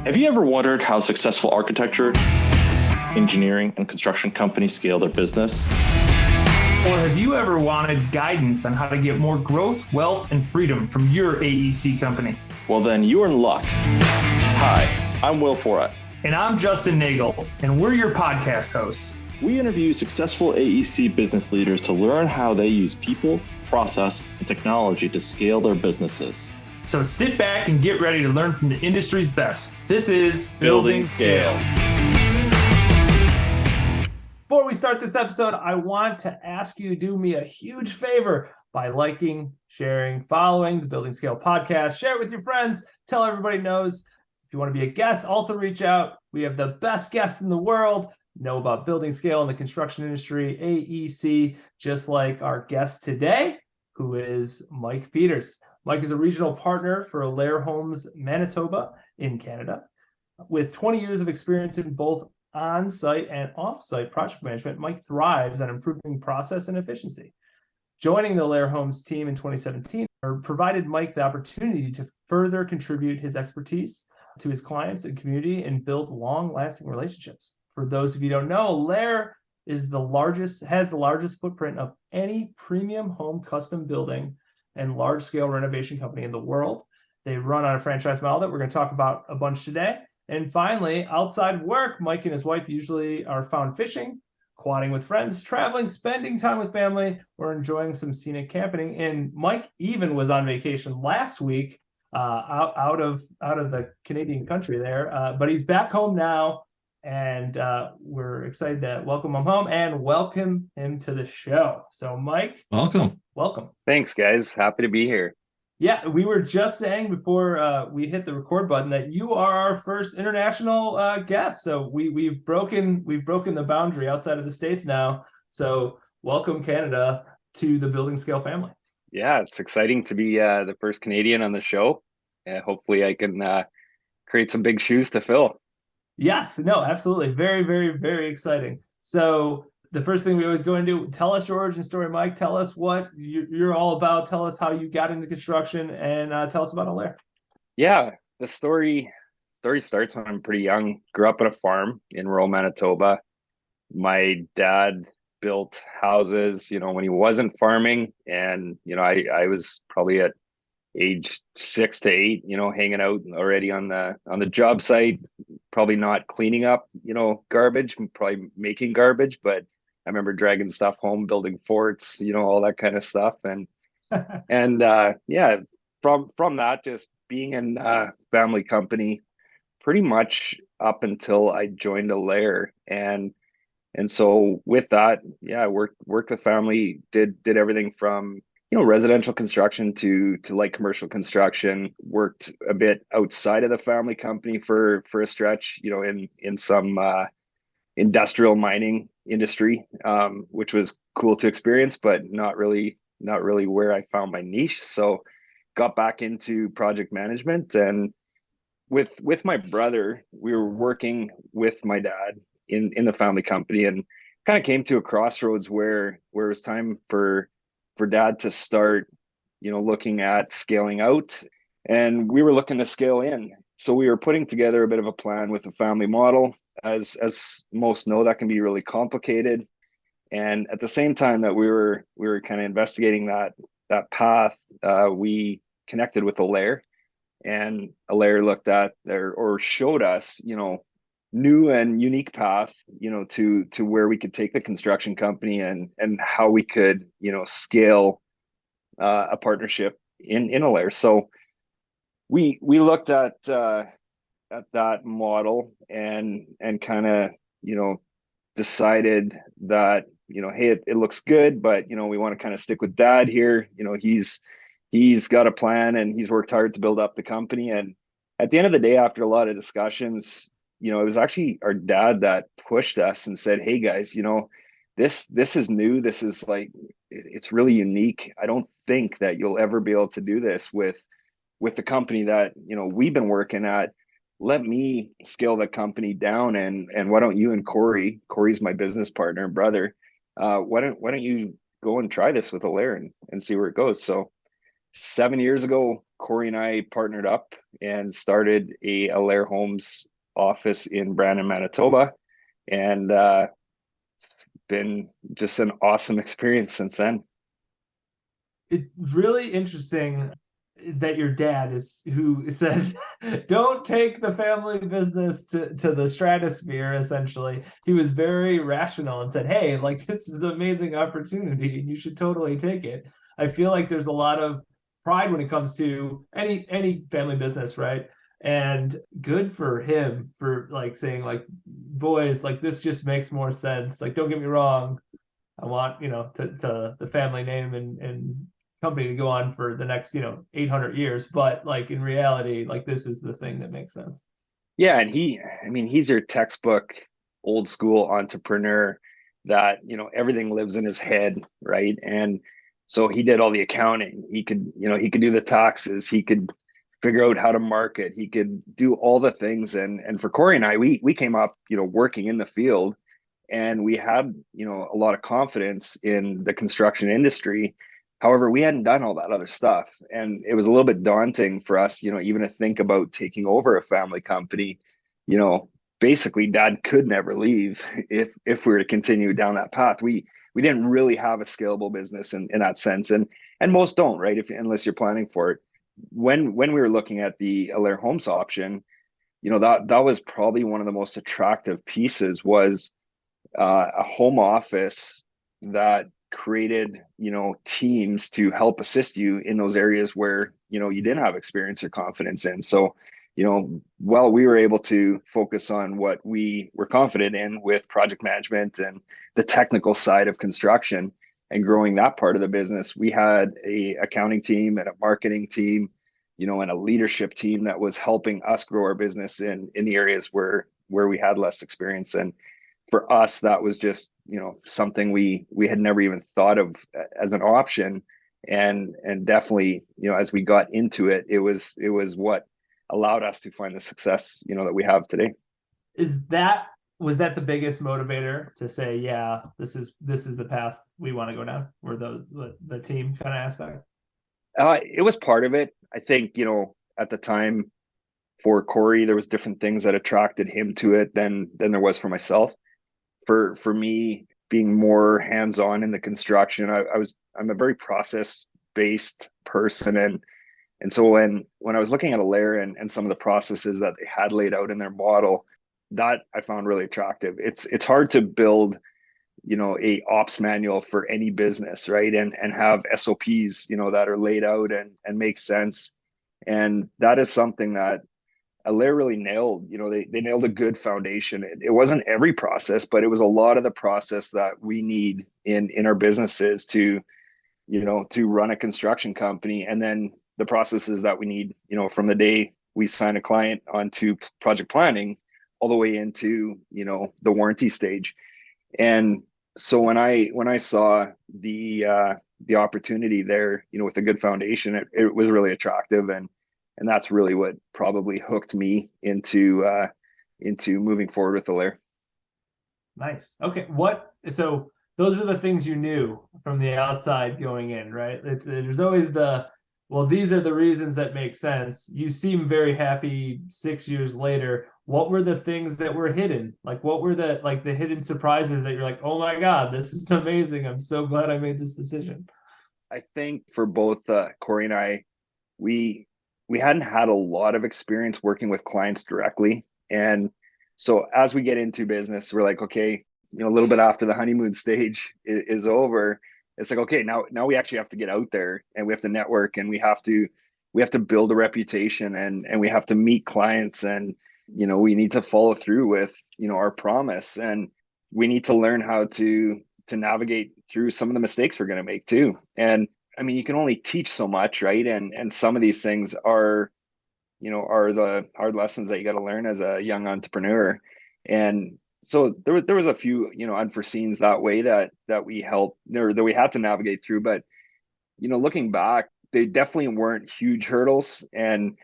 Have you ever wondered how successful architecture, engineering, and construction companies scale their business? Or have you ever wanted guidance on how to get more growth, wealth, and freedom from your AEC company? Well, then you're in luck. Hi, I'm Will Forat. And I'm Justin Nagel, and we're your podcast hosts. We interview successful AEC business leaders to learn how they use people, process, and technology to scale their businesses. So sit back and get ready to learn from the industry's best. This is Building Scale. Before we start this episode, I want to ask you to do me a huge favor by liking, sharing, following the Building Scale podcast. Share it with your friends. Tell everybody knows. If you want to be a guest, also reach out. We have the best guests in the world. Know about building scale in the construction industry, AEC, just like our guest today, who is Mike Peters. Mike is a regional partner for Alair Homes, Manitoba in Canada. With 20 years of experience in both on-site and off-site project management, Mike thrives on improving process and efficiency. Joining the Alair Homes team in 2017 provided Mike the opportunity to further contribute his expertise to his clients and community and build long-lasting relationships. For those of you who don't know, Alair has the largest footprint of any premium home custom building and large-scale renovation company in the world. They run on a franchise model that we're going to talk about a bunch today. And finally, outside work, Mike and his wife usually are found fishing, quadding with friends, traveling, spending time with family, or enjoying some scenic camping. And Mike even was on vacation last week out of the Canadian country there, but he's back home now, and we're excited to welcome him home and welcome him to the show. So, Mike, welcome. Thanks, guys. Happy to be here. Yeah, we were just saying before we hit the record button that you are our first international guest. So we've broken the boundary outside of the States now. So welcome, Canada, to the Building Scale family. Yeah, it's exciting to be the first Canadian on the show. Hopefully I can create some big shoes to fill. Yes, no, absolutely. Very, very, very exciting. So the first thing we always go into, tell us your origin story, Mike. Tell us what you're all about. Tell us how you got into construction, and tell us about Alair. Yeah, the story starts when I'm pretty young. Grew up on a farm in rural Manitoba. My dad built houses, when he wasn't farming, and I was probably at age 6 to 8, hanging out already on the job site, probably not cleaning up, garbage, probably making garbage, but I remember dragging stuff home, building forts, all that kind of stuff. And yeah, from that, just being in family company pretty much up until I joined Alair. And so with that, yeah, I worked with family, did everything from residential construction to light commercial construction. Worked a bit outside of the family company for a stretch, in some industrial mining industry, which was cool to experience, but not really where I found my niche. So got back into project management, and with my brother, we were working with my dad in the family company, and kind of came to a crossroads where it was time for dad to start, looking at scaling out, and we were looking to scale in. So we were putting together a bit of a plan with the family model. As most know, that can be really complicated. And at the same time that we were kind of investigating that path, we connected with Alair, and Alair looked at or showed us, new and unique path, to where we could take the construction company and how we could, scale a partnership in Alair. So we looked at that model and kind of, decided that, hey, it looks good, but, we want to kind of stick with dad here. He's got a plan, and he's worked hard to build up the company. And at the end of the day, after a lot of discussions, it was actually our dad that pushed us and said, hey guys, this is new. This is it's really unique. I don't think that you'll ever be able to do this with the company that, we've been working at. Let me scale the company down, and why don't you and Corey's my business partner and brother, why don't you go and try this with Alair and see where it goes. So 7 years ago, Corey and I partnered up and started a Alair Homes office in Brandon, Manitoba. And it's been just an awesome experience since then. It's really interesting that your dad is who said, don't take the family business to the stratosphere, essentially. He was very rational and said, hey, like, this is an amazing opportunity and you should totally take it. I feel like there's a lot of pride when it comes to any family business, right? And good for him for like saying like, boys, like this just makes more sense. Like, don't get me wrong, I want, to the family name and company to go on for the next, 800 years. But like in reality, like this is the thing that makes sense. Yeah, and he's your textbook old school entrepreneur that, everything lives in his head, right? And so he did all the accounting. He could do the taxes. He could figure out how to market. He could do all the things. And for Corey and I, we came up, working in the field, and we had, a lot of confidence in the construction industry. However, we hadn't done all that other stuff. And it was a little bit daunting for us, even to think about taking over a family company. You know, Basically dad could never leave if we were to continue down that path. We didn't really have a scalable business in that sense. And most don't, right? Unless you're planning for it. When we were looking at the Alair Homes option, that was probably one of the most attractive pieces was a home office that created teams to help assist you in those areas where you didn't have experience or confidence in. So while we were able to focus on what we were confident in with project management and the technical side of construction and growing that part of the business, we had a accounting team and a marketing team, and a leadership team that was helping us grow our business in the areas where we had less experience. And for us, that was just something we had never even thought of as an option. And definitely, as we got into it, it was what allowed us to find the success that we have today. Was that the biggest motivator to say, yeah, this is the path we want to go down, or the team kind of aspect? It was part of it. I think at the time for Corey, there was different things that attracted him to it than there was for myself. For me, being more hands-on in the construction, I'm a very process-based person, and so when I was looking at Alaire and some of the processes that they had laid out in their model, that I found really attractive. It's hard to build a ops manual for any business, right? And have SOPs that are laid out and make sense. And that is something that Alaire really nailed. They nailed a good foundation. It wasn't every process, but it was a lot of the process that we need in our businesses to run a construction company, and then the processes that we need from the day we sign a client onto project planning all the way into the warranty stage. And so when I saw the opportunity there, with a good foundation, it was really attractive, and that's really what probably hooked me into moving forward with Alaire. Nice. Okay. So those are the things you knew from the outside going in, right? There's always well, these are the reasons that make sense. You seem very happy 6 years later. What were the things that were hidden? Like, what were the hidden surprises that you're like, oh my God, this is amazing. I'm so glad I made this decision. I think for both Corey and I, we hadn't had a lot of experience working with clients directly. And so as we get into business, we're like, okay, a little bit after the honeymoon stage is over, it's like, okay, now we actually have to get out there and we have to network, and we have to build a reputation, and we have to meet clients, and we need to follow through with our promise, and we need to learn how to navigate through some of the mistakes we're going to make too. And I mean, you can only teach so much, right? And some of these things are the hard lessons that you got to learn as a young entrepreneur. And so there was a few unforeseens that way that we helped, or that we had to navigate through. But looking back, they definitely weren't huge hurdles. And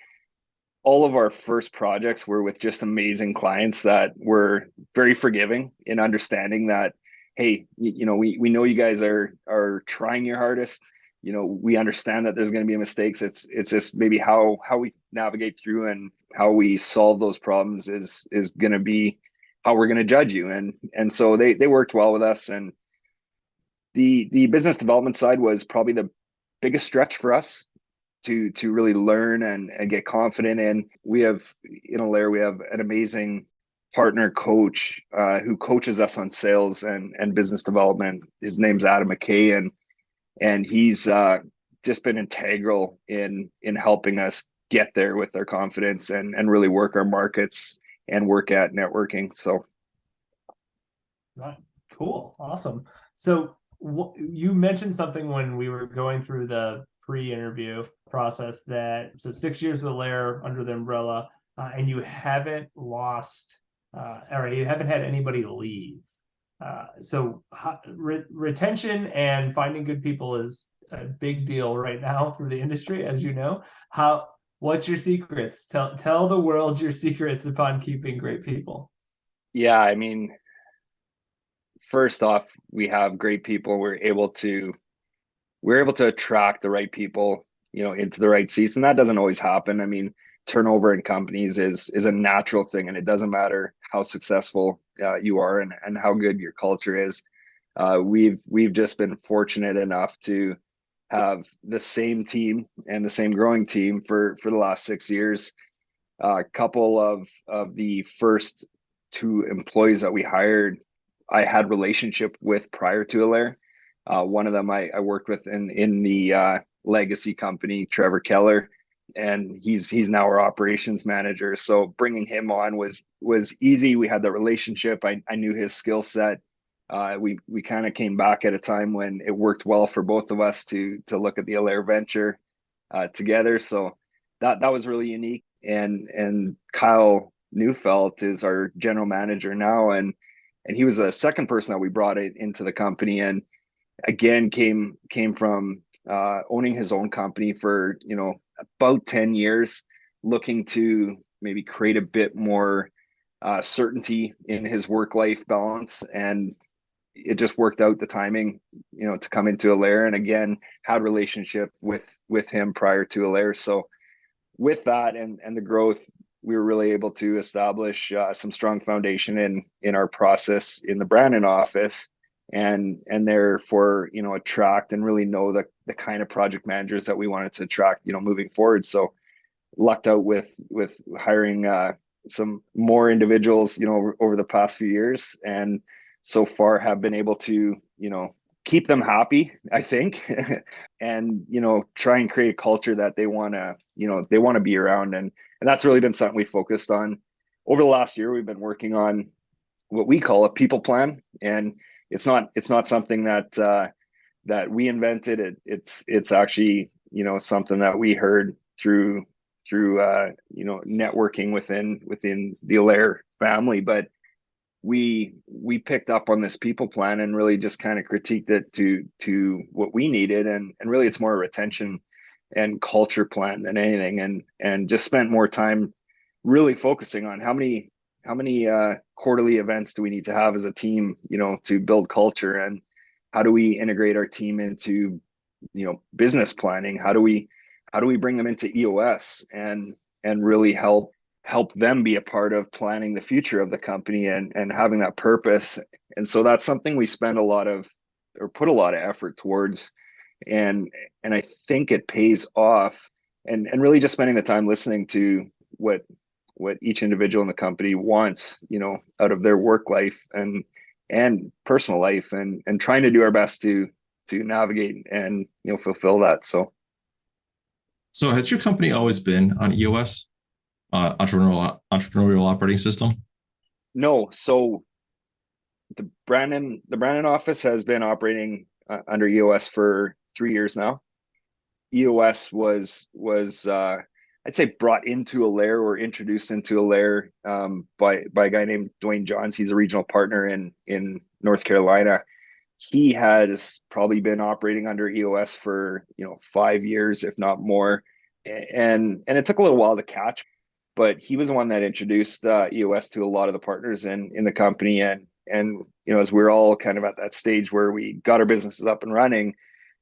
all of our first projects were with just amazing clients that were very forgiving in understanding that, hey, we know you guys are trying your hardest. we understand that there's going to be mistakes. It's just maybe how we navigate through and how we solve those problems is going to be how we're going to judge you. And so they worked well with us. And the business development side was probably the biggest stretch for us to really learn and get confident in. We have in Alaire, we have an amazing partner coach who coaches us on sales and business development. His name's Adam McKay, and he's just been integral in helping us get there with our confidence and really work our markets and work at networking. So, right. Cool, awesome. So you mentioned something when we were going through the pre-interview process that 6 years of Alaire under the umbrella, and you haven't lost, or you haven't had anybody leave. So retention and finding good people is a big deal right now through the industry, as you know. What's your secrets? Tell the world your secrets upon keeping great people. Yeah, I mean, first off, we have great people. We're able to attract the right people, into the right seats, and that doesn't always happen. I mean, turnover in companies is a natural thing, and it doesn't matter how successful you are and how good your culture is. We've just been fortunate enough to have the same team and the same growing team for the last 6 years. A couple of the first two employees that we hired, I had relationship with prior to Alaire. One of them I worked with in the legacy company, Trevor Keller, and he's now our operations manager. So bringing him on was easy. We had that relationship. I knew his skill set. We kind of came back at a time when it worked well for both of us to look at the Alaire venture together. So that was really unique. And Kyle Neufeld is our general manager now, and he was the second person that we brought into the company, and again came from owning his own company for about 10 years, looking to maybe create a bit more certainty in his work-life balance, and it just worked out the timing to come into Alaire, and again had relationship with him prior to Alaire. So with that and the growth, we were really able to establish some strong foundation in our process in the Brandon office, and therefore attract and really know the kind of project managers that we wanted to attract moving forward. So lucked out with hiring some more individuals over the past few years, and so far have been able to keep them happy, I think, and try and create a culture that they want to be around, and that's really been something we focused on over the last year. We've been working on what we call a people plan, and it's not something that we invented. It's actually something that we heard through networking within the Alaire family, but we picked up on this people plan and really just kind of critiqued it to what we needed, and really it's more a retention and culture plan than anything, and just spent more time really focusing on how many quarterly events do we need to have as a team to build culture, and how do we integrate our team into business planning, how do we bring them into EOS and really help them be a part of planning the future of the company and having that purpose. And so that's something we spend put a lot of effort towards, and I think it pays off, and really just spending the time listening to what each individual in the company wants out of their work life and personal life, and trying to do our best to navigate and fulfill that. So has your company always been on EOS, entrepreneurial operating system? No. So the Brandon office has been operating under EOS for 3 years now. EOS was I'd say brought into Alaire or introduced into Alaire by a guy named Dwayne Johns. He's a regional partner in North Carolina. He has probably been operating under EOS for 5 years, if not more, and it took a little while to catch, but he was the one that introduced EOS to a lot of the partners in the company, and as we're all kind of at that stage where we got our businesses up and running,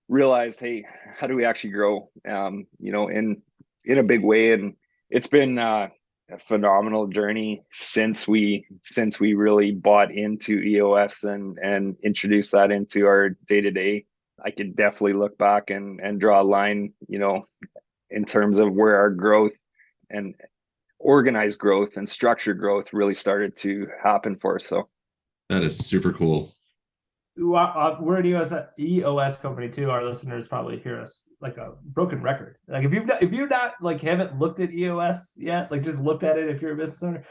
realized, hey, how do we actually grow, in a big way? And it's been a phenomenal journey since we really bought into EOS and introduced that into our day to day. I could definitely look back and draw a line, in terms of where our growth and organized growth and structured growth really started to happen for us. So That is super cool. We're an EOS company too. Our listeners probably hear us like a broken record. Like if you've not like haven't looked at EOS yet, like just looked at it. If you're a business owner,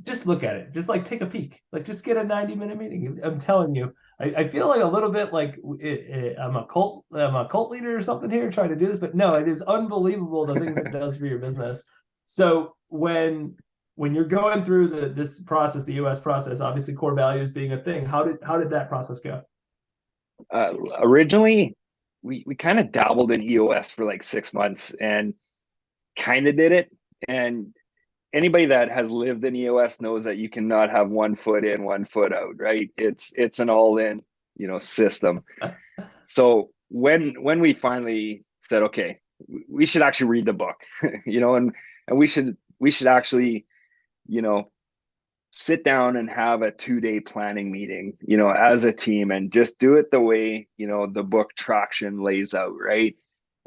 just look at it. Just like take a peek. Like just get a 90-minute meeting. I'm telling you, I feel like a little bit like I'm a cult leader or something here trying to do this, but no, it is unbelievable the things it does for your business. So when you're going through this process, the EOS process, obviously core values being a thing, how did that process go? Originally, we kind of dabbled in EOS for like 6 months and kind of did it. And anybody that has lived in EOS knows that you cannot have one foot in, one foot out, right? It's an all in, system. So when we finally said, okay, we should actually read the book, and we should actually, sit down and have a 2-day planning meeting, as a team, and just do it the way, the book Traction lays out, right?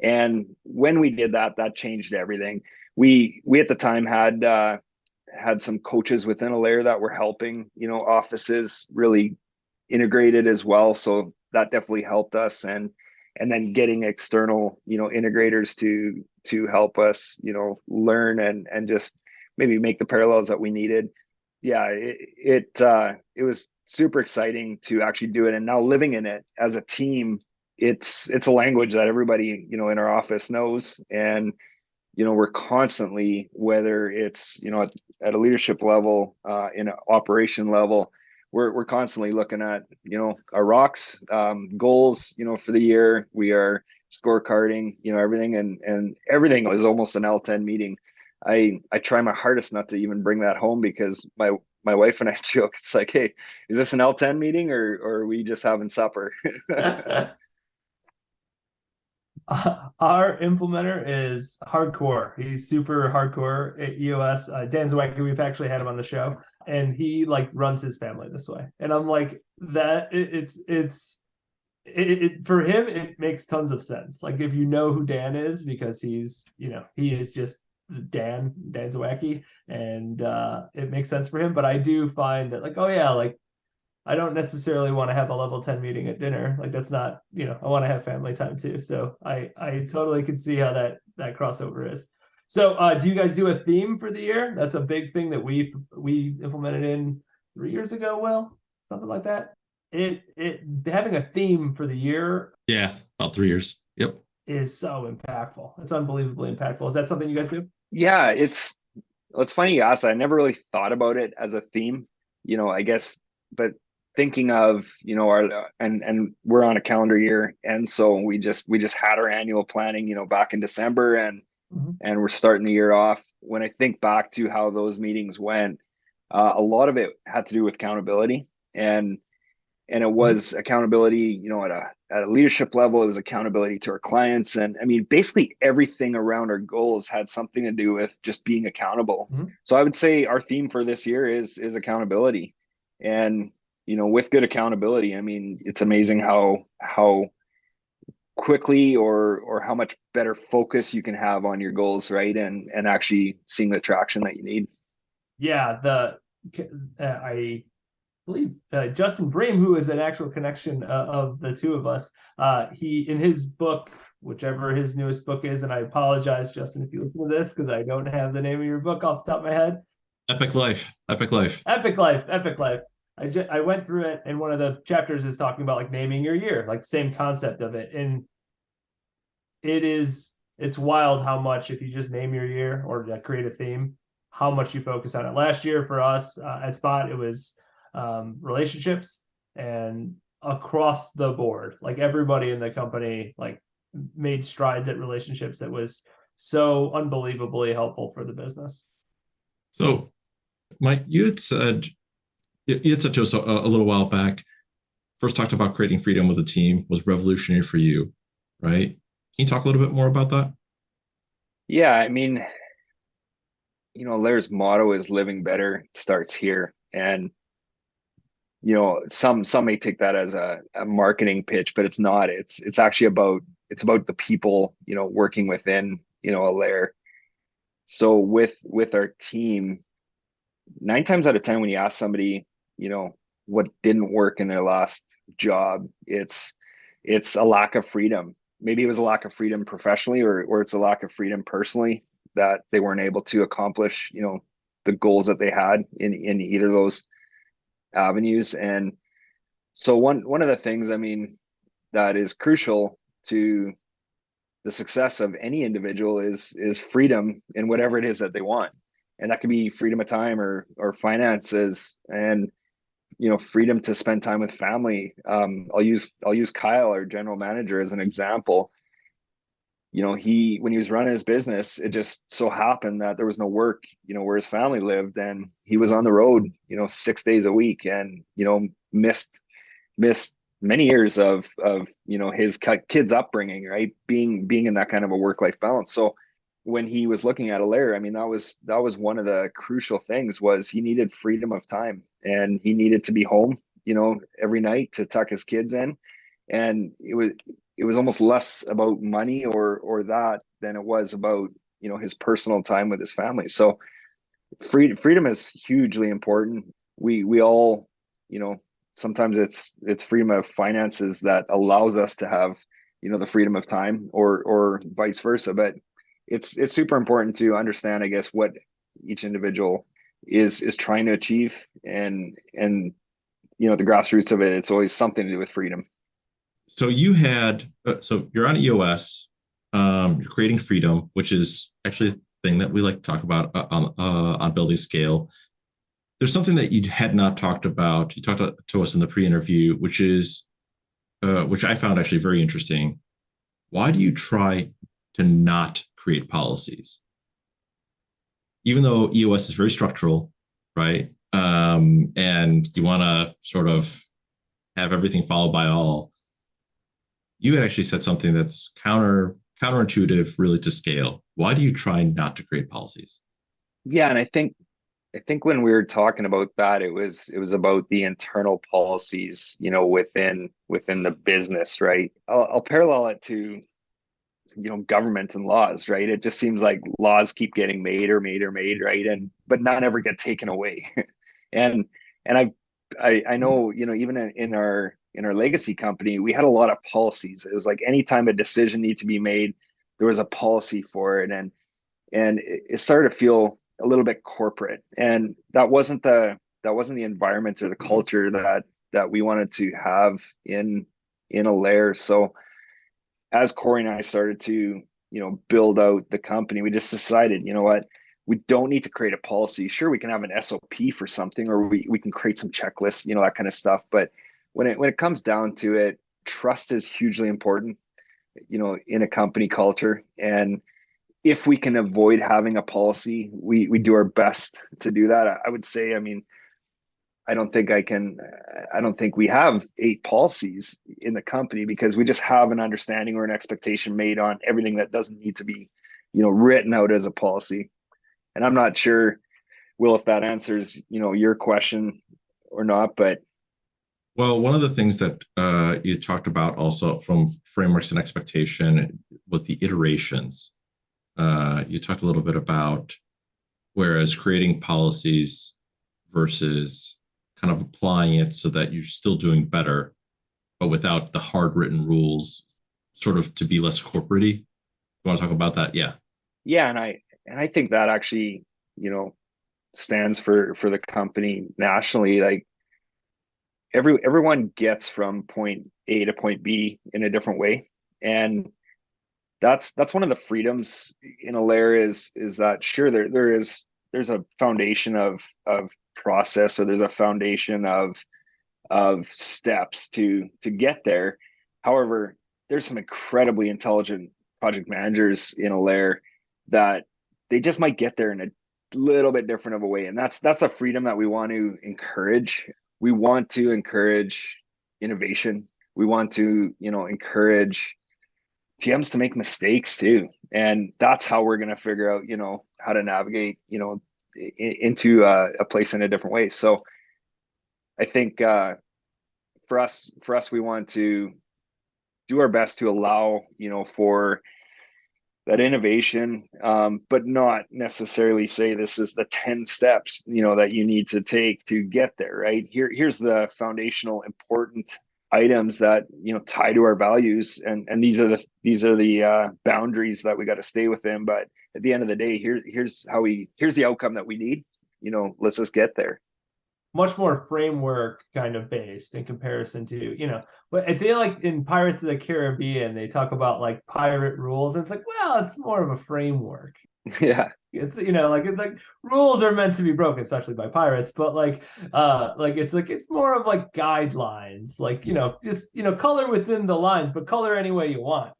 And when we did that, that changed everything. We at the time had some coaches within Alaire that were helping, offices really integrated as well. So that definitely helped us. And then getting external, integrators to help us, learn and just maybe make the parallels that we needed. Yeah, it was super exciting to actually do it. And now living in it as a team, it's a language that everybody, in our office knows. And, we're constantly, whether it's, at a leadership level, in an operation level, we're constantly looking at, our rocks, goals, for the year. We are scorecarding, everything, and everything was almost an L10 meeting. I try my hardest not to even bring that home, because my wife and I joke, it's like, hey, is this an L10 meeting or are we just having supper? Our implementer is hardcore. He's super hardcore at EOS. Dan Zawacki, we've actually had him on the show, and he like runs his family this way. And I'm like, that for him, it makes tons of sense. Like if you know who Dan is, because he's, he is just Dan Zawacki, and it makes sense for him. But I do find that like, oh yeah, like I don't necessarily want to have a level 10 meeting at dinner. Like that's not, I want to have family time too. So I totally can see how that crossover is. So do you guys do a theme for the year? That's a big thing that we implemented in 3 years ago, Will, something like that. It having a theme for the year. Yeah, about 3 years. Yep. Is so impactful. It's unbelievably impactful. Is that something you guys do? Yeah, it's funny you asked that. I never really thought about it as a theme, I guess, but thinking of, our and we're on a calendar year, and so we just had our annual planning, back in December, and and we're starting the year off. When I think back to how those meetings went, a lot of it had to do with accountability, and it was accountability, at a leadership level. It was accountability to our clients, and I mean, basically everything around our goals had something to do with just being accountable. So I would say our theme for this year is accountability, and with good accountability, I mean, it's amazing how quickly or how much better focus you can have on your goals, right? And actually seeing the traction that you need. Yeah, I believe Justin Bream, who is an actual connection of the two of us, he in his book, whichever his newest book is, and I apologize, Justin, if you listen to this, because I don't have the name of your book off the top of my head. Epic Life. I went through it, and one of the chapters is talking about like naming your year, like same concept of it. And it's wild how much, if you just name your year or create a theme, how much you focus on it. Last year for us at Spot, it was relationships, and across the board, like everybody in the company like made strides at relationships that was so unbelievably helpful for the business. So Mike, you had said to us a little while back, first talked about creating freedom with a team was revolutionary for you. right? Can you talk a little bit more about that? Yeah, I mean, Alair's motto is living better starts here. And some may take that as a marketing pitch, but it's not. It's actually about the people, working within, Alair. So with our team, 9 times out of 10, when you ask somebody, what didn't work in their last job, it's a lack of freedom. Maybe it was a lack of freedom professionally, or it's a lack of freedom personally, that they weren't able to accomplish, the goals that they had in either of those avenues. And so one of the things, I mean, that is crucial to the success of any individual is freedom in whatever it is that they want. And that could be freedom of time or finances, and freedom to spend time with family. I'll use Kyle, our general manager, as an example. He, when he was running his business, it just so happened that there was no work, where his family lived, and he was on the road, 6 days a week, and missed many years of his kids upbringing, right, being in that kind of a work-life balance. So when he was looking at Alaire, I mean, that was one of the crucial things, was he needed freedom of time, and he needed to be home, every night to tuck his kids in. And it was almost less about money or that than it was about his personal time with his family. So freedom is hugely important. We all, sometimes it's freedom of finances that allows us to have the freedom of time, or vice versa. But it's super important to understand, I guess, what each individual is trying to achieve, and the grassroots of it, it's always something to do with freedom. So so you're on EOS, you're creating freedom, which is actually a thing that we like to talk about on building scale. There's something that you had not talked about. You talked to us in the pre-interview, which I found actually very interesting. Why do you try to not create policies? Even though EOS is very structural, right? And you want to sort of have everything followed by all. You had actually said something that's counterintuitive, really, to scale. Why do you try not to create policies? Yeah, and I think when we were talking about that, it was about the internal policies, within the business, right? I'll parallel it to government and laws, right? It just seems like laws keep getting made or made or made, right? And but none ever get taken away. and and I know, even in our legacy company, we had a lot of policies. It was like anytime a decision needed to be made, there was a policy for it, and it started to feel a little bit corporate, and that wasn't the environment or the culture that we wanted to have in Alaire. So as Corey and I started to build out the company, we just decided, what, we don't need to create a policy. Sure, we can have an SOP for something, or we can create some checklists, that kind of stuff. But when it comes down to it, trust is hugely important, in a company culture. And if we can avoid having a policy, we do our best to do that. I would say, I mean, I don't think we have 8 policies in the company, because we just have an understanding or an expectation made on everything that doesn't need to be, written out as a policy. And I'm not sure, Will, if that answers, your question or not, but. Well, one of the things that you talked about also from frameworks and expectation was the iterations. You talked a little bit about, whereas creating policies versus kind of applying it so that you're still doing better, but without the hard written rules, sort of to be less corporate-y. You want to talk about that? Yeah. Yeah. And I think that actually, stands for the company nationally. Like everyone gets from point A to point B in a different way. And that's one of the freedoms in Alaire, is that sure, there's a foundation of process, or there's a foundation of steps to get there. However, there's some incredibly intelligent project managers in Alaire that they just might get there in a little bit different of a way. And that's a freedom that we want to encourage. We want to encourage innovation. We want to, encourage PMs to make mistakes too. And that's how we're going to figure out, how to navigate, into a place in a different way. So I think for us, we want to do our best to allow, for that innovation, but not necessarily say this is the 10 steps, that you need to take to get there, right? Here's the foundational important items that, tie to our values. And these are the boundaries that we got to stay within. But at the end of the day, here's the outcome that we need, let's just get there. Much more framework kind of based in comparison to, but I feel like in Pirates of the Caribbean, they talk about like pirate rules. And it's like, well, it's more of a framework. Yeah. It's, like rules are meant to be broken, especially by pirates, but it's more of like guidelines, like, just, color within the lines, but color any way you want.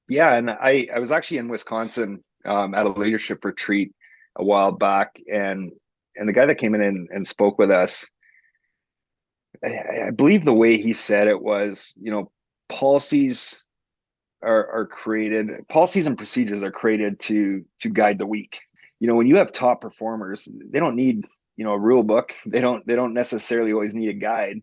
Yeah. And I was actually in Wisconsin at a leadership retreat a while back, and the guy that came in and spoke with us, I believe the way he said it was, policies policies and procedures are created to guide the weak. When you have top performers, they don't need, a rule book. They don't necessarily always need a guide.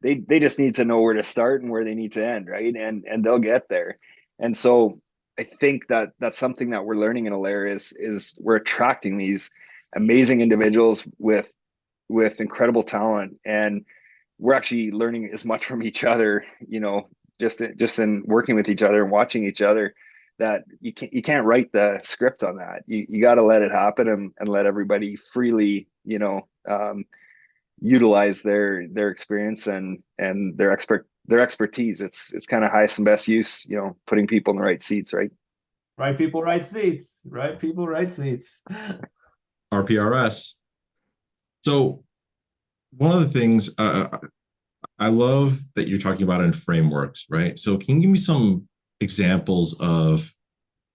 They just need to know where to start and where they need to end, right? And they'll get there. And so I think that that's something that we're learning in Alaire is we're attracting these amazing individuals with incredible talent, and we're actually learning as much from each other, just in working with each other and watching each other, that you can't write the script on that. You got to let it happen and let everybody freely, utilize their experience and their expertise. It's kind of highest and best use, putting people in the right seats, right? Right people, right seats. Right people, right seats. RPRS. So one of the things I love that you're talking about in frameworks, right? So can you give me some examples of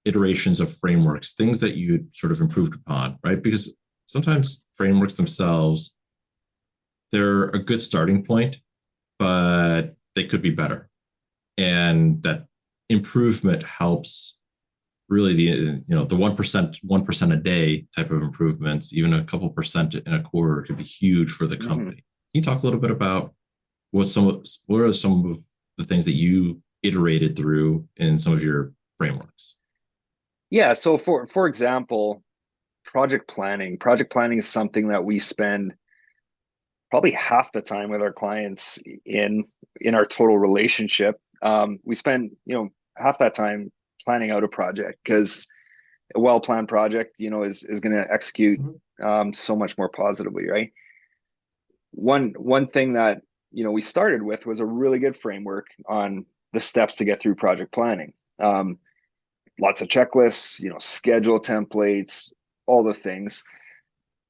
iterations of frameworks, things that you sort of improved upon, right? Because sometimes frameworks themselves, they're a good starting point, but they could be better. And that improvement helps really the 1% a day type of improvements, even a couple percent in a quarter could be huge for the company. Can you talk a little bit about what are some of the things that you iterated through in some of your frameworks? Yeah. So for example, project planning. Project planning is something that we spend probably half the time with our clients in our total relationship. We spend, half that time planning out a project, because a well-planned project, is going to execute so much more positively, right? One thing that, we started with was a really good framework on the steps to get through project planning. Lots of checklists, schedule templates, all the things.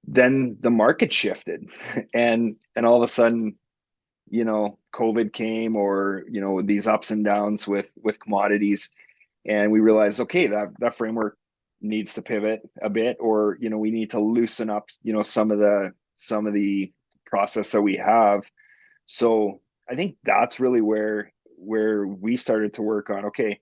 Then the market shifted and all of a sudden, COVID came, or, these ups and downs with commodities. And we realized, okay, that framework needs to pivot a bit, or, we need to loosen up, some of the process that we have. So I think that's really where we started to work on, okay,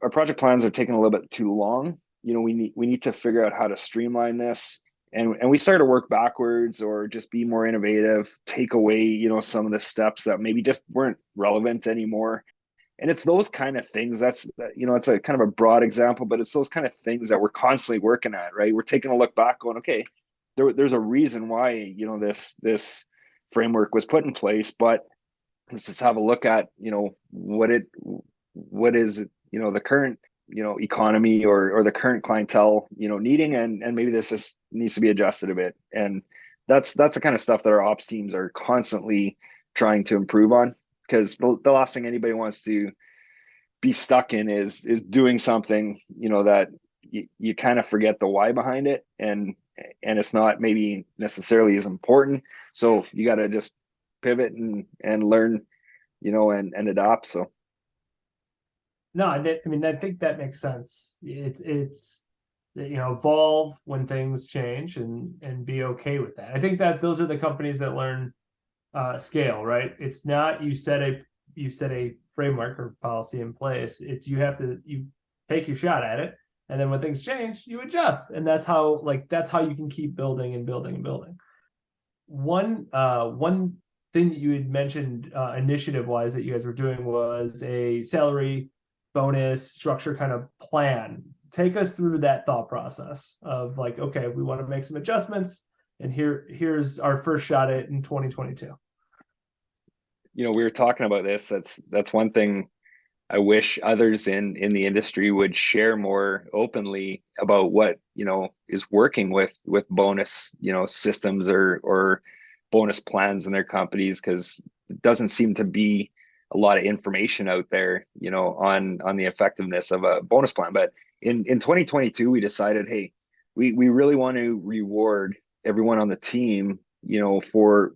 our project plans are taking a little bit too long. We need to figure out how to streamline this. And we started to work backwards, or just be more innovative, take away, some of the steps that maybe just weren't relevant anymore. And it's those kind of things it's a kind of a broad example, but it's those kind of things that we're constantly working at, right? We're taking a look back going, okay, there's a reason why, this framework was put in place, but let's just have a look at, what is, the current, economy or the current clientele, needing, and maybe this just needs to be adjusted a bit. And that's the kind of stuff that our ops teams are constantly trying to improve on, because the last thing anybody wants to be stuck in is doing something, that you kind of forget the why behind it, and it's not maybe necessarily as important. So you got to just pivot and learn, and adopt. So. No, I think that makes sense. It's evolve when things change, and be okay with that. I think that those are the companies that learn scale, right? It's not you set a framework or policy in place. It's you take your shot at it, and then when things change, you adjust, and that's how you can keep building and building and building. One thing that you had mentioned initiative wise that you guys were doing was a salary bonus structure kind of plan. Take us through that thought process of like, okay, we want to make some adjustments, and here's our first shot at it in 2022. We were talking about this. That's one thing I wish others in the industry would share more openly about what, is working with bonus, systems or bonus plans in their companies, because it doesn't seem to be a lot of information out there, on the effectiveness of a bonus plan. But in 2022, we decided, hey, we really want to reward everyone on the team, for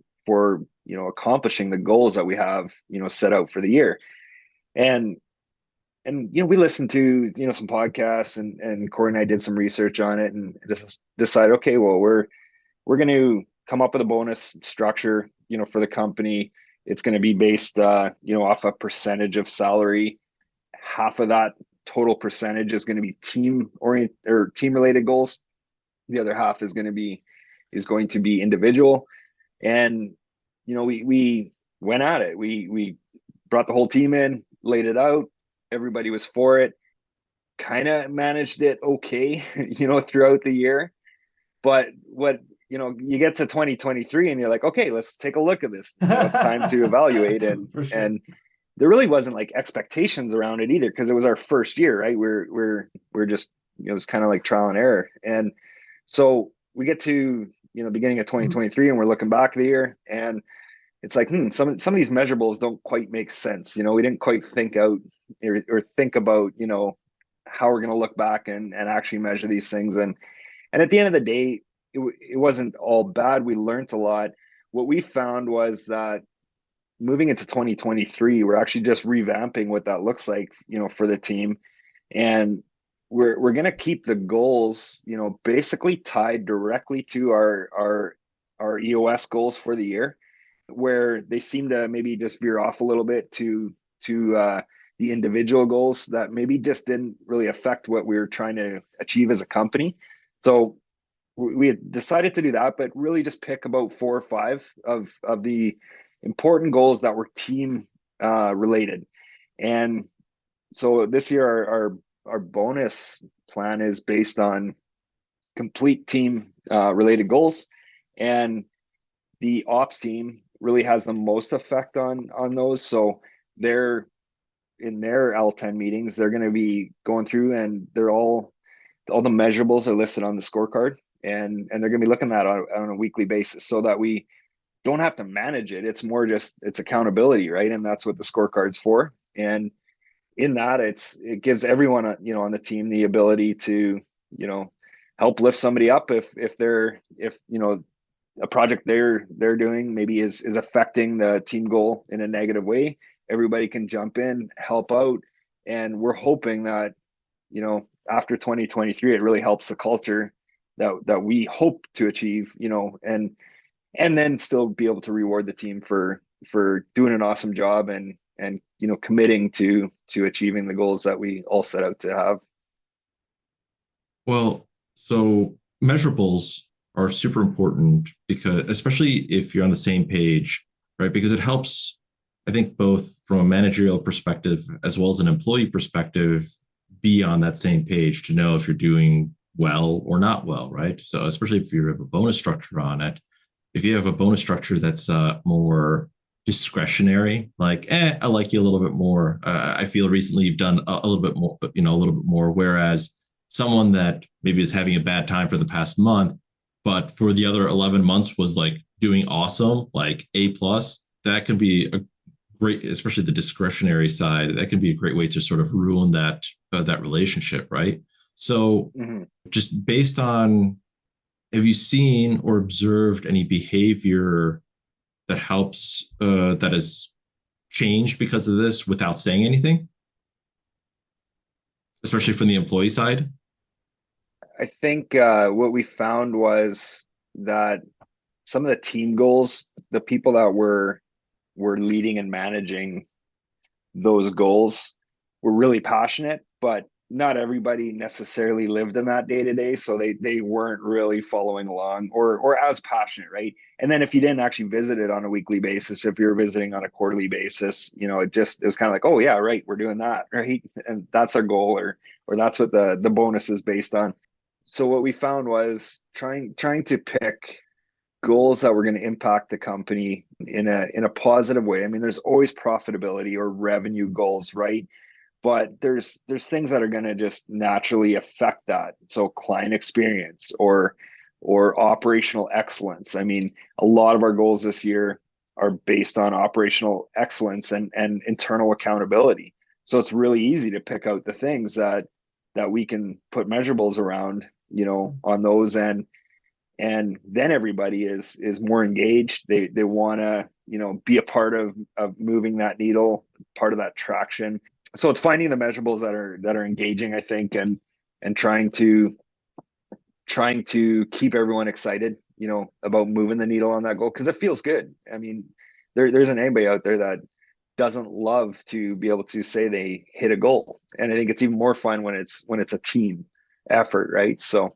accomplishing the goals that we have, set out for the year. And we listened to some podcasts, and Corey and I did some research on it, and just decided, okay, well, we're going to come up with a bonus structure, for the company. It's going to be based off a percentage of salary. Half of that total percentage is going to be team related goals. The other half is going to be individual. And we went at it. We brought the whole team in, laid it out. Everybody was for it. Kind of managed it okay, throughout the year. But what you get to 2023 and you're like, okay, let's take a look at this. It's time to evaluate. And Sure. And there really wasn't like expectations around it either, because it was our first year, right? We're just, it was kind of like trial and error. And so we get to beginning of 2023, and we're looking back at the year, and it's like, some of these measurables don't quite make sense. We didn't quite think out or think about, how we're going to look back and actually measure these things. And at the end of the day, it wasn't all bad. We learned a lot. What we found was that moving into 2023, we're actually just revamping what that looks like, for the team. And we're going to keep the goals, basically tied directly to our EOS goals for the year, where they seem to maybe just veer off a little bit to the individual goals that maybe just didn't really affect what we were trying to achieve as a company. So we had decided to do that, but really just pick about 4 or 5 of the important goals that were team related. And so this year, our bonus plan is based on complete team related goals, and the ops team really has the most effect on those. So they're in their L10 meetings, they're going to be going through, and they're all the measurables are listed on the scorecard, and they're going to be looking at it on a weekly basis, so that we don't have to manage it. It's more just, it's accountability, right? And that's what the scorecard's for. And in that, it gives everyone on the team the ability to help lift somebody up if a project they're doing maybe is affecting the team goal in a negative way. Everybody can jump in, help out, and we're hoping that after 2023, it really helps the culture that we hope to achieve, and then still be able to reward the team for doing an awesome job and committing to achieving the goals that we all set out to have. Well, so measurables are super important, because especially if you're on the same page, right? Because it helps, I think, both from a managerial perspective as well as an employee perspective, be on that same page to know if you're doing well or not well, right? So especially if you have a bonus structure on it, if you have a bonus structure that's more discretionary, like, I like you a little bit more. I feel recently you've done a little bit more, a little bit more. Whereas someone that maybe is having a bad time for the past month, but for the other 11 months was like doing awesome, like A+, that can be a great, especially the discretionary side, that can be a great way to sort of ruin that relationship, right? So just based on, have you seen or observed any behavior that helps, that has changed because of this without saying anything, especially from the employee side? I think what we found was that some of the team goals, the people that were leading and managing those goals were really passionate, but not everybody necessarily lived in that day to day, so they weren't really following along or as passionate, right? And then if you didn't actually visit it on a weekly basis, if you're visiting on a quarterly basis, it was kind of like, oh yeah, right, we're doing that, right? And that's our goal, or that's what the bonus is based on. So what we found was trying to pick goals that were going to impact the company in a positive way. I mean, there's always profitability or revenue goals, right? But there's things that are going to just naturally affect that. So client experience or operational excellence. I mean, a lot of our goals this year are based on operational excellence and internal accountability. So it's really easy to pick out the things that we can put measurables around, on those, and then everybody is more engaged. They want to, be a part of moving that needle, part of that traction. So it's finding the measurables that are engaging, I think, and trying to keep everyone excited, about moving the needle on that goal, because it feels good. I mean, there isn't anybody out there that doesn't love to be able to say they hit a goal, and I think it's even more fun when it's a team effort, right? So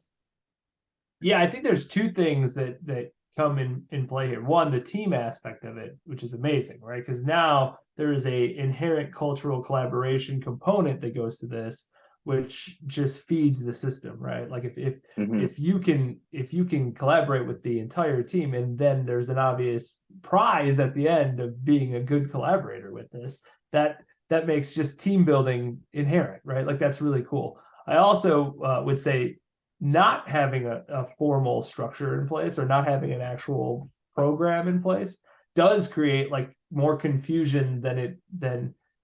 Yeah, I think there's two things that come in play here. One, the team aspect of it, which is amazing, right? Because now there is a inherent cultural collaboration component that goes to this, which just feeds the system, right? Like if you can collaborate with the entire team, and then there's an obvious prize at the end of being a good collaborator with this, that makes just team building inherent, right? Like that's really cool. I also would say not having a formal structure in place, or not having an actual program in place, does create like more confusion than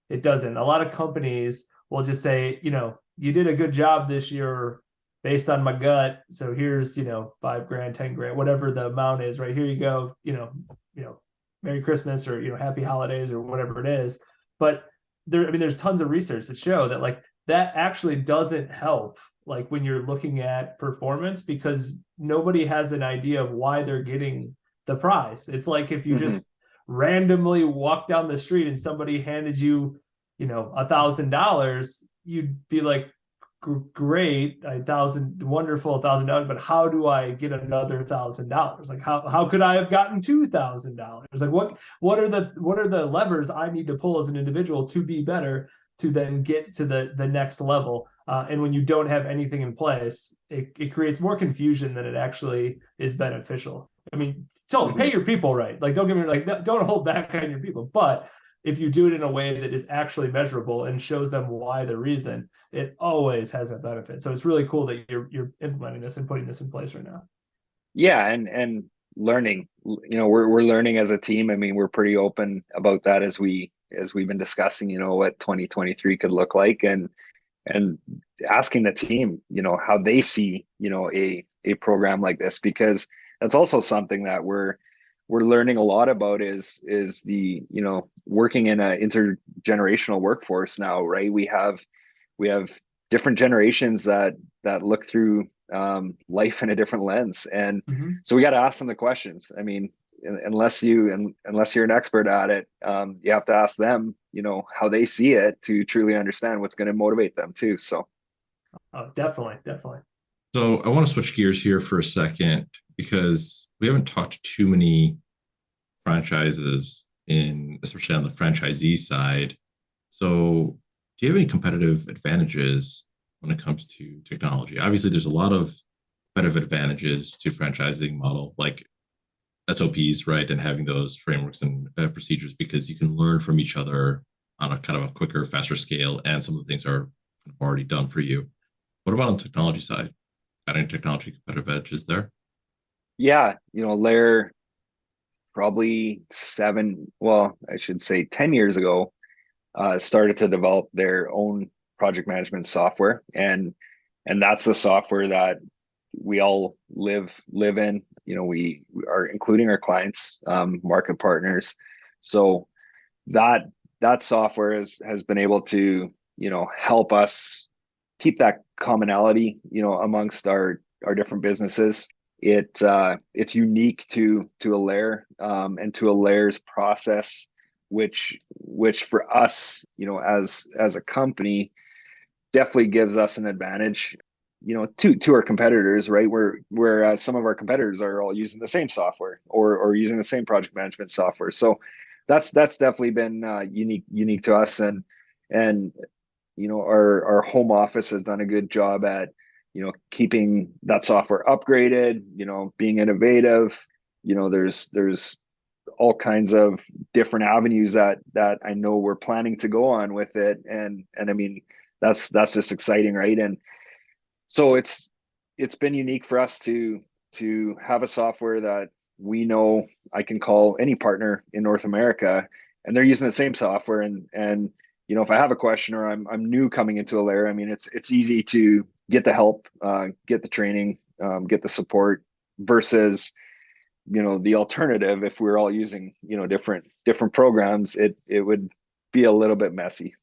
it doesn't. A lot of companies will just say, you did a good job this year based on my gut, so here's $5,000, $10,000, whatever the amount is, right here you go, Merry Christmas, or Happy Holidays, or whatever it is. But there's tons of research that show that like that actually doesn't help, like when you're looking at performance, because nobody has an idea of why they're getting the prize. It's like if you just randomly walk down the street and somebody handed you, $1,000, you'd be like, great, wonderful $1,000, but how do I get another $1,000? Like how could I have gotten $2,000? Like what are the levers I need to pull as an individual to be better, to then get to the next level? And when you don't have anything in place, it creates more confusion than it actually is beneficial. I mean, pay your people right. Like, don't get me like, don't hold back on your people. But if you do it in a way that is actually measurable and shows them why the reason, it always has a benefit. So it's really cool that you're implementing this and putting this in place right now. Yeah, and learning. We're learning as a team. I mean, we're pretty open about that as we've been discussing, what 2023 could look like, and asking the team, how they see, a program like this, because that's also something that we're learning a lot about is the, working in an intergenerational workforce now, right? We have different generations that look through life in a different lens, and so we got to ask them the questions. I mean, unless you're an expert at it, you have to ask them, how they see it, to truly understand what's going to motivate them too. So definitely. So I want to switch gears here for a second, because we haven't talked to too many franchises, especially on the franchisee side. So do you have any competitive advantages when it comes to technology? Obviously, there's a lot of competitive advantages to franchising model, like SOPs, right? And having those frameworks and procedures, because you can learn from each other on a kind of a quicker, faster scale, and some of the things are already done for you. What about on the technology side? Got any technology competitive advantages there? Yeah, Alaire probably 10 years ago, started to develop their own project management software, and that's the software that we all live in. We are including our clients, market partners. So that software has been able to help us keep that commonality amongst our different businesses. It's unique to Alaire, and to Alaire's process which for us, as a company, definitely gives us an advantage, to our competitors, right? Whereas some of our competitors are all using the same software or using the same project management software. So that's definitely been unique to us, and our home office has done a good job at keeping that software upgraded, being innovative. There's all kinds of different avenues that I know we're planning to go on with it, and I mean that's just exciting, right? And so it's been unique for us to have a software that we know I can call any partner in North America, and they're using the same software. And if I have a question or I'm new coming into Alaire, I mean it's easy to get the help, get the training, get the support, versus the alternative, if we're all using different programs, it would be a little bit messy.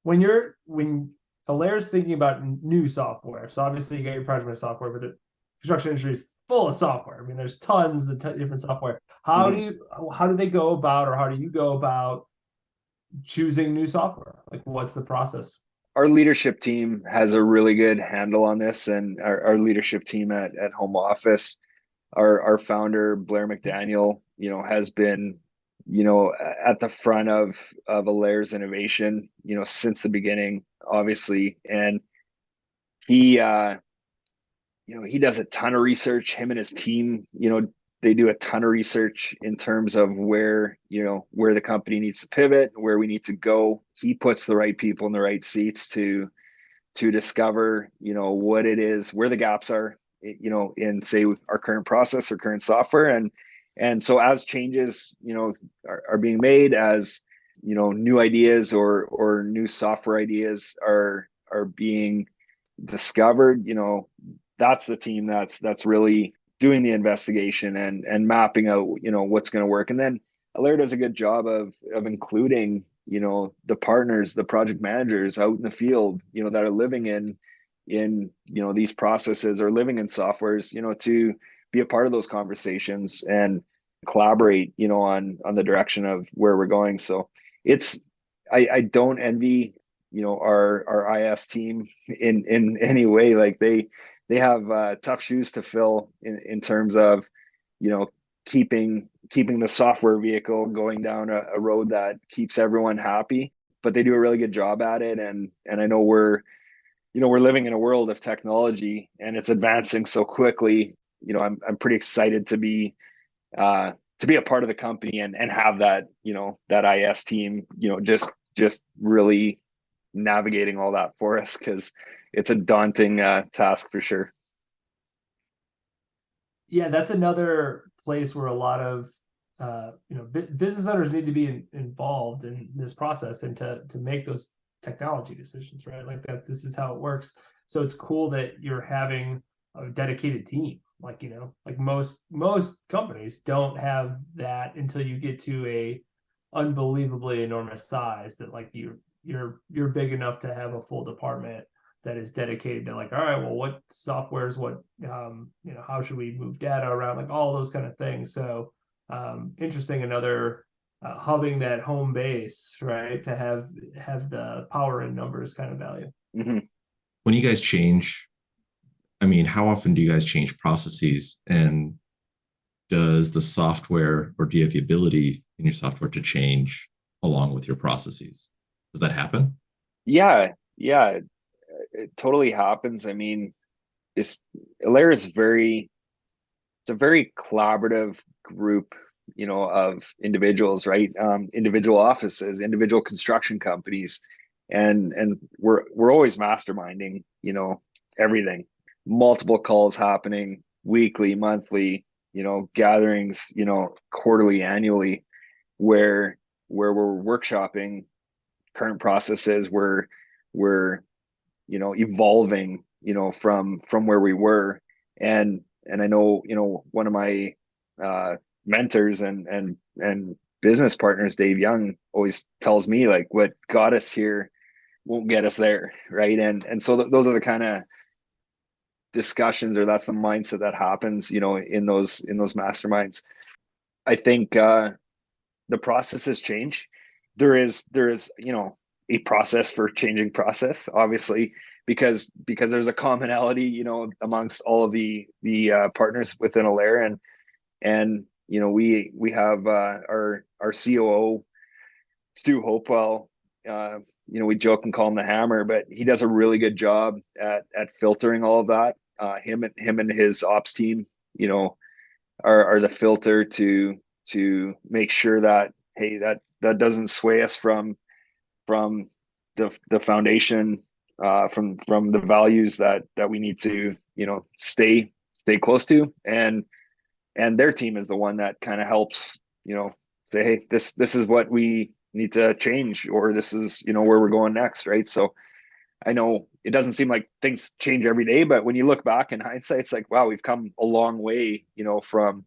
When Alaire's thinking about new software, so obviously you got your project management software, but the construction industry is full of software. I mean, there's tons of different software. How do they go about, or how do you go about choosing new software? Like, what's the process? Our leadership team has a really good handle on this, and our leadership team at home office, our founder Blair McDaniel, has been at the front of Alaire's innovation, since the beginning, obviously. And he he does a ton of research. Him and his team, they do a ton of research in terms of where the company needs to pivot, where we need to go. He puts the right people in the right seats to discover what it is, where the gaps are, in, say, our current process or current software. And so as changes are being made, as new ideas or new software ideas are being discovered, that's the team that's really doing the investigation and mapping out what's going to work. And then Alaire does a good job of including the partners, the project managers out in the field, that are living in these processes or living in softwares, to be a part of those conversations and collaborate on the direction of where we're going. So I don't envy our IS team in any way. Like they have tough shoes to fill in terms of keeping the software vehicle going down a road that keeps everyone happy, but they do a really good job at it. And I know we're living in a world of technology, and it's advancing so quickly. I'm pretty excited to be a part of the company and have that that IS team just really navigating all that for us, because it's a daunting task for sure. Yeah, that's another place where a lot of business owners need to be involved in this process and to make those technology decisions, right? Like that, this is how it works. So it's cool that you're having a dedicated team. Like like most companies don't have that until you get to a unbelievably enormous size that like you're big enough to have a full department that is dedicated to like, all right, well, what softwares, what how should we move data around, like all those kind of things. So interesting, another hubbing that home base, right, to have the power in numbers kind of value. Mm-hmm. When you guys change, I mean, how often do you guys change processes, and does the software, or do you have the ability in your software to change along with your processes? Does that happen? Yeah, it totally happens. I mean, Alaire is it's a very collaborative group, of individuals, right? Individual offices, individual construction companies, and we're always masterminding, everything. Multiple calls happening weekly, monthly, gatherings, quarterly, annually, where we're workshopping current processes, we're evolving, from where we were. And I know, one of my mentors and business partners, Dave Young, always tells me like, what got us here won't get us there, right? And so those are the kind of discussions, or that's the mindset that happens, in those masterminds. I think the processes change. there is a process for changing process, obviously, because there's a commonality amongst all of the partners within Alaire, and we have our COO Stu Hopewell. We joke and call him the Hammer, but he does a really good job at filtering all of that. Him and his ops team, are the filter to make sure that, hey, that doesn't sway us from the foundation, from the values that we need to stay close to, and their team is the one that kind of helps say, hey, this is what we need to change, or this is where we're going next, right? So I know it doesn't seem like things change every day, but when you look back in hindsight, it's like, wow, we've come a long way from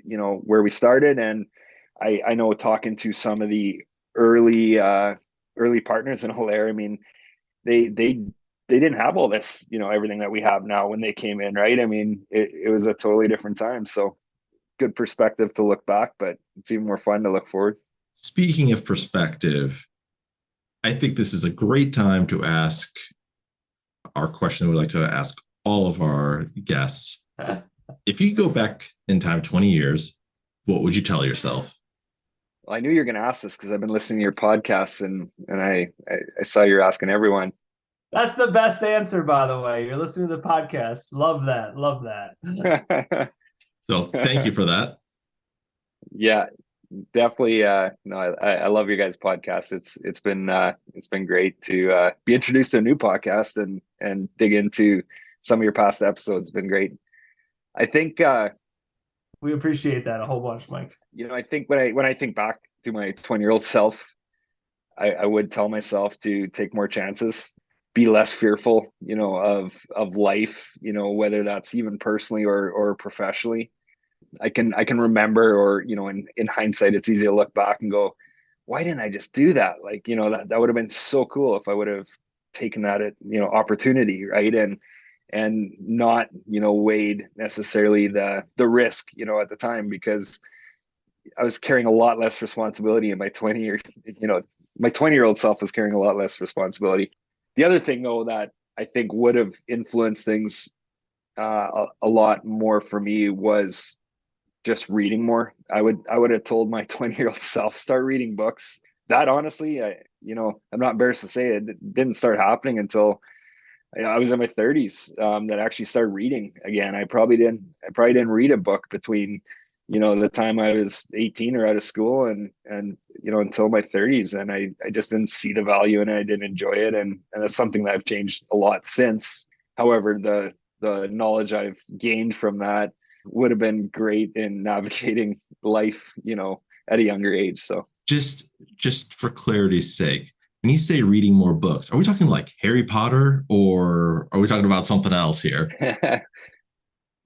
where we started. And I know, talking to some of the early partners in Alaire, I mean, they didn't have all this, everything that we have now when they came in, right? I mean, it was a totally different time. So good perspective to look back, but it's even more fun to look forward. Speaking of perspective, I think this is a great time to ask our question we like to ask all of our guests. If you go back in time 20 years, what would you tell yourself? Well, I knew you were going to ask this because I've been listening to your podcasts, and I saw you're asking everyone. That's the best answer, by the way. You're listening to the podcast. Love that. Love that. So thank you for that. Yeah, definitely. No, I love your guys' podcast. It's been great to be introduced to a new podcast and dig into some of your past episodes. It's been great. I think we appreciate that a whole bunch, Mike. I think when I think back to my 20-year-old self, I would tell myself to take more chances, be less fearful, of life, whether that's even personally or professionally. I can remember, or in hindsight, it's easy to look back and go, why didn't I just do that? Like, that would have been so cool if I would have taken that opportunity, right? And not weighed necessarily the risk at the time, because I was carrying a lot less responsibility in my 20-year my 20-year-old self was carrying a lot less responsibility. The other thing, though, that I think would have influenced things a lot more for me was just reading more. I would have told my 20-year-old self, start reading books. That, honestly, I'm not embarrassed to say it didn't start happening until I was in my 30s, that I actually started reading again. I probably didn't read a book between the time I was 18 or out of school and until my 30s, and I just didn't see the value in it. I didn't enjoy it, and that's something that I've changed a lot since. However, the knowledge I've gained from that would have been great in navigating life, at a younger age. So just for clarity's sake, when you say reading more books, are we talking like Harry Potter, or are we talking about something else here?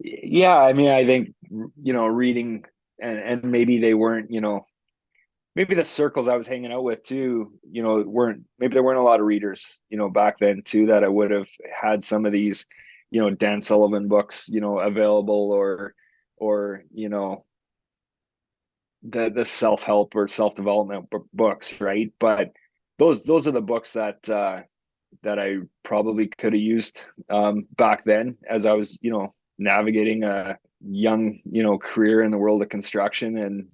Yeah, I mean, I think reading, and maybe they weren't, maybe the circles I was hanging out with too, there weren't a lot of readers, back then too, that I would have had some of these Dan Sullivan books available, or the self-help or self-development books, right? But those are the books that I probably could have used back then, as I was navigating a young career in the world of construction, and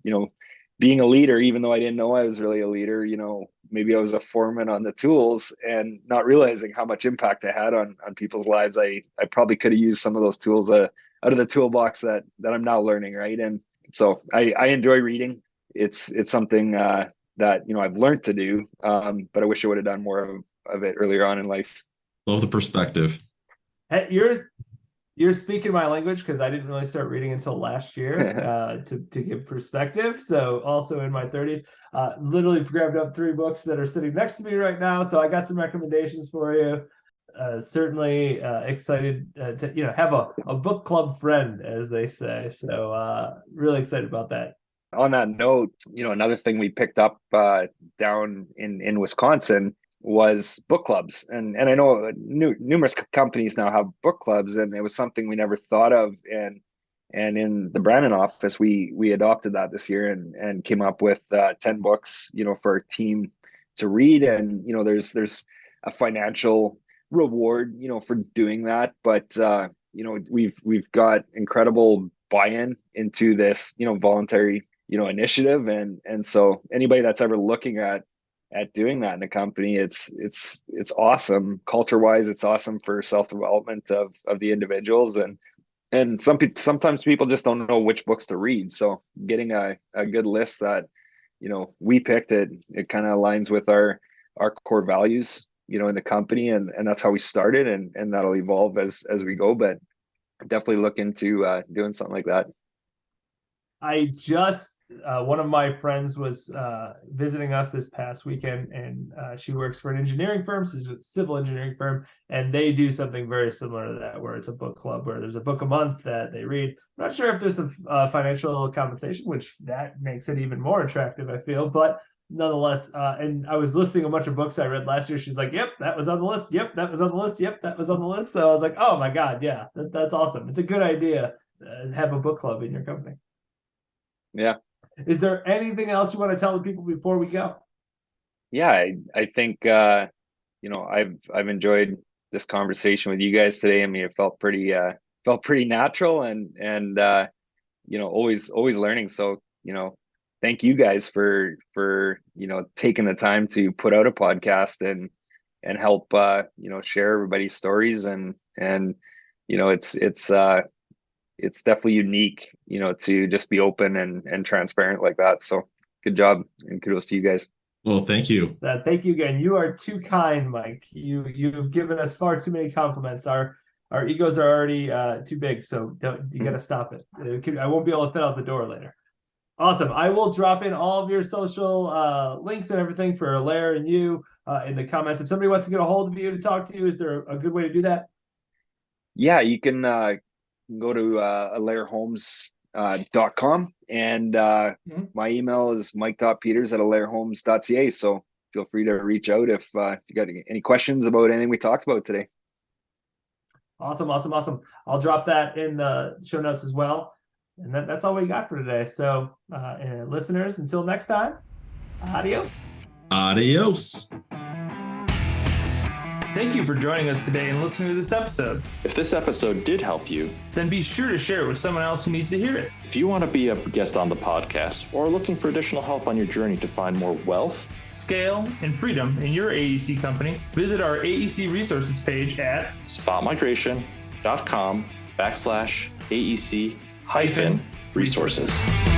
being a leader, even though I didn't know I was really a leader. Maybe I was a foreman on the tools and not realizing how much impact I had on people's lives. I probably could have used some of those tools out of the toolbox that I'm now learning, right? And so I enjoy reading. It's something that I've learned to do, but I wish I would have done more of it earlier on in life. Love the perspective. Hey, you're speaking my language, because I didn't really start reading until last year, to give perspective. So also in my 30s, literally grabbed up 3 books that are sitting next to me right now. So I got some recommendations for you. Certainly excited to have a book club friend, as they say. So really excited about that. On that note, another thing we picked up down in Wisconsin was book clubs, and I know numerous companies now have book clubs, and it was something we never thought of, and And in the Brandon office, we adopted that this year and came up with 10 books, for our team to read. And, there's a financial reward, for doing that. But, we've got incredible buy-in into this, voluntary, initiative. And so anybody that's ever looking at doing that in a company, it's awesome. Culture-wise, it's awesome for self-development of the individuals. And sometimes people just don't know which books to read. So getting a good list that, we picked, it kind of aligns with our core values, in the company. And that's how we started, and that'll evolve as we go. But definitely look into doing something like that. I just one of my friends was visiting us this past weekend, and she works for an engineering firm, so it's a civil engineering firm, and they do something very similar to that, where it's a book club where there's a book a month that they read. I'm not sure if there's a financial compensation, which that makes it even more attractive, I feel, but nonetheless. And I was listing a bunch of books I read last year. She's like, "Yep, that was on the list. Yep, that was on the list. Yep, that was on the list." So I was like, "Oh my God, yeah, that's awesome. It's a good idea to have a book club in your company." Yeah. Is there anything else you want to tell the people before we go? Yeah, I think I've enjoyed this conversation with you guys today. I mean, it felt pretty natural, and always learning. So, thank you guys for taking the time to put out a podcast and help share everybody's stories, and it's definitely unique, to just be open and transparent like that. So good job, and kudos to you guys. Well, thank you. Thank you again. You are too kind, Mike. You've given us far too many compliments. Our egos are already too big, so you got to stop it. I won't be able to fit out the door later. Awesome. I will drop in all of your social links and everything for Alaire and you in the comments. If somebody wants to get a hold of you to talk to you, is there a good way to do that? Yeah, you can go to alairhomes.com, and my email is mike.peters@alairhomes.ca. So feel free to reach out if you got any questions about anything we talked about today. Awesome. I'll drop that in the show notes as well. And that's all we got for today. So listeners, until next time, adios. Adios. Thank you for joining us today and listening to this episode. If this episode did help you, then be sure to share it with someone else who needs to hear it. If you want to be a guest on the podcast or looking for additional help on your journey to find more wealth, scale, and freedom in your AEC company, visit our AEC resources page at spotmigration.com/AEC-resources.